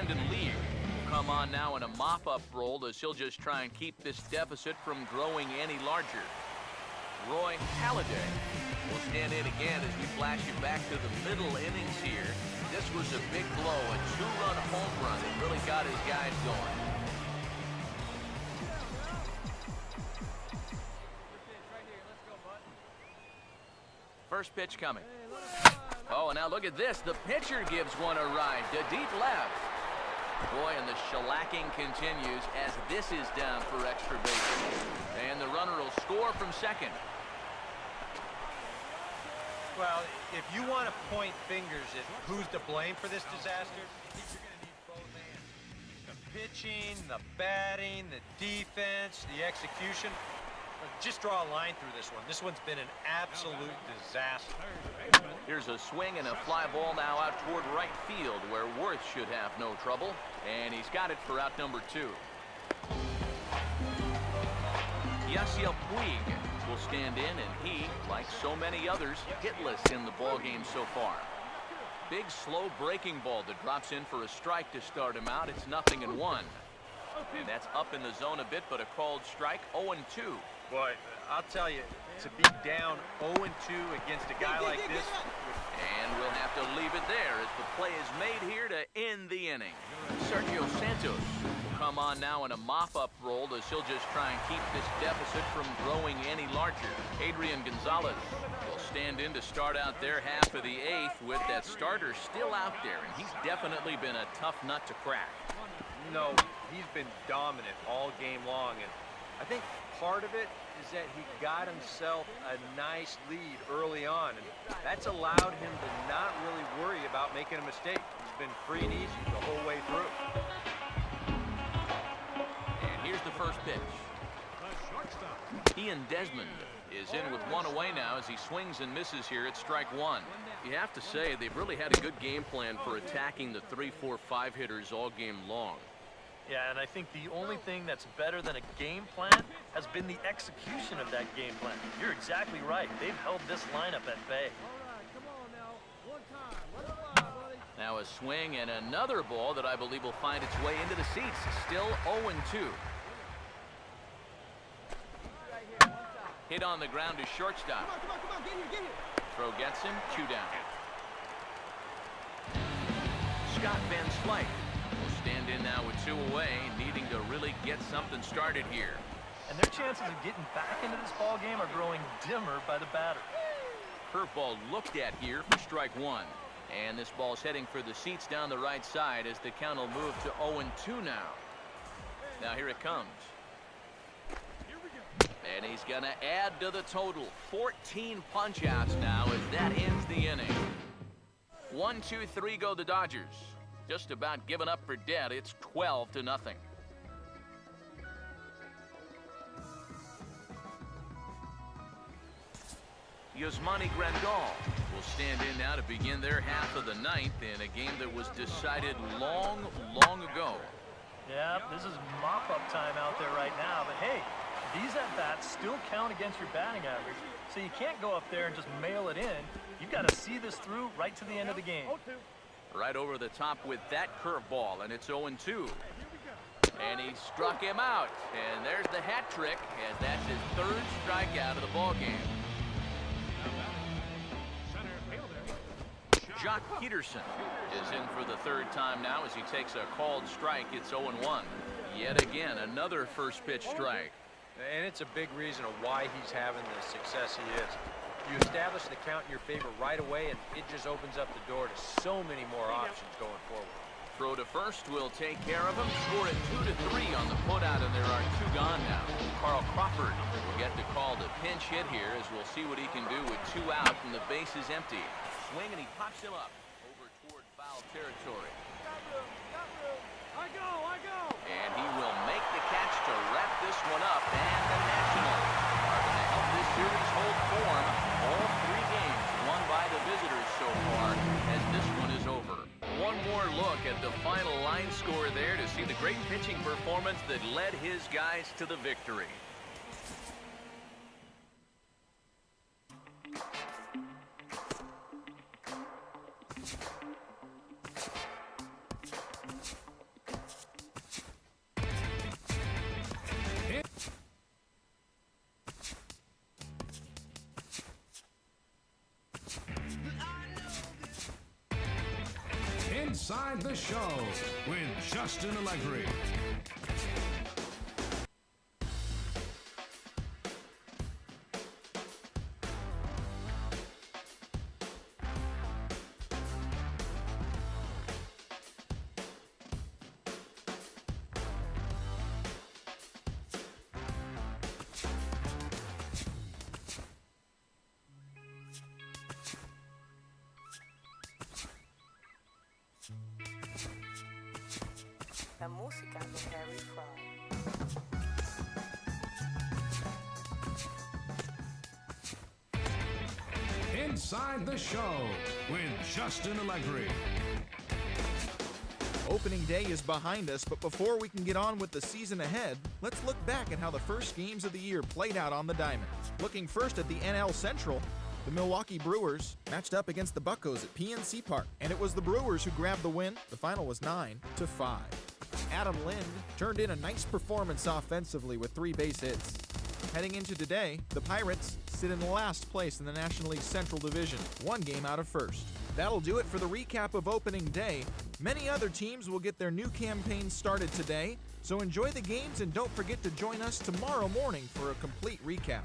Independent League. Will come on now in a mop-up role as he'll just try and keep this deficit from growing any larger. Roy Halladay will stand in again as we flash you back to the middle innings here. This was a big blow, a two-run home run. It really got his guys going. First pitch coming. Oh, and now look at this. The pitcher gives one a ride to deep left. Boy, and the shellacking continues as this is down for extra bases. And the runner will score from second. Well, if you want to point fingers at who's to blame for this disaster, you're going to need both hands. The pitching, the batting, the defense, the execution. Just draw a line through this one. This one's been an absolute disaster. Here's a swing and a fly ball now out toward right field where Worth should have no trouble. And he's got it for out number 2. Yasiel Puig will stand in, and he, like so many others, hitless in the ballgame so far. Big slow breaking ball that drops in for a strike to start him out. It's 0-1. And that's up in the zone a bit, but a called strike. 0-2. Boy, I'll tell you, to be down 0-2 against a guy like this. And we'll have to leave it there as the play is made here to end the inning. Sergio Santos will come on now in a mop-up role as he'll just try and keep this deficit from growing any larger. Adrian Gonzalez will stand in to start out their half of the 8th with that starter still out there, and he's definitely been a tough nut to crack. No, he's been dominant all game long, and I think part of it is that he got himself a nice lead early on, and that's allowed him to not really worry about making a mistake. He's been free and easy the whole way through. And here's the first pitch. Ian Desmond is in with one away now as he swings and misses here at strike 1. You have to say they've really had a good game plan for attacking the 3, 4, 5 hitters all game long. Yeah, and I think the only thing that's better than a game plan has been the execution of that game plan. You're exactly right. They've held this lineup at bay. Now a swing and another ball that I believe will find its way into the seats. Still 0-2. Hit on the ground to shortstop. Throw gets him. 2 down. Scott Van Slyke will stand in now with 2 away, needing to really get something started here. And their chances of getting back into this ball game are growing dimmer by the batter. Curveball looked at here for strike 1. And this ball's heading for the seats down the right side as the count will move to 0-2 now. Now here it comes. And he's going to add to the total. 14 punch-outs now as that ends the inning. 1, 2, 3 go the Dodgers. Just about given up for dead. It's 12-0. Yasmani Grandal will stand in now to begin their half of the 9th in a game that was decided long, long ago. Yeah, this is mop-up time out there right now. But hey, these at-bats still count against your batting average. So you can't go up there and just mail it in. You've got to see this through right to the end of the game. Right over the top with that curveball, and it's 0-2. And he struck him out. And there's the hat trick, as that's his 3rd strikeout of the ballgame. Jock Peterson is in for the 3rd time now as he takes a called strike. It's 0-1. Yet again, another first pitch strike. And it's a big reason of why he's having the success he is. You establish the count in your favor right away, and it just opens up the door to so many more options going forward. Throw to first will take care of him. Score at 2-3 on the putout, and there are 2 gone now. Carl Crawford will get the call to pinch hit here as we'll see what he can do with 2 out and the base is empty. Swing, and he pops him up over toward foul territory. And he will make the catch to wrap this one up. And the Nationals are going to help this series hold form. All 3 games won by the visitors so far as this one is over. One more look at the final line score there to see the great pitching performance that led his guys to the victory. Inside the Show with Justin Allegri. La música de Harry Fry. Inside the Show with Justin Allegri. Opening day is behind us, but before we can get on with the season ahead, let's look back at how the first games of the year played out on the diamond. Looking first at the NL Central, the Milwaukee Brewers matched up against the Buccos at PNC Park, and it was the Brewers who grabbed the win. The final was 9-5. Adam Lind turned in a nice performance offensively with 3 base hits. Heading into today, the Pirates sit in last place in the National League Central Division, 1 game out of first. That'll do it for the recap of opening day. Many other teams will get their new campaigns started today, so enjoy the games and don't forget to join us tomorrow morning for a complete recap.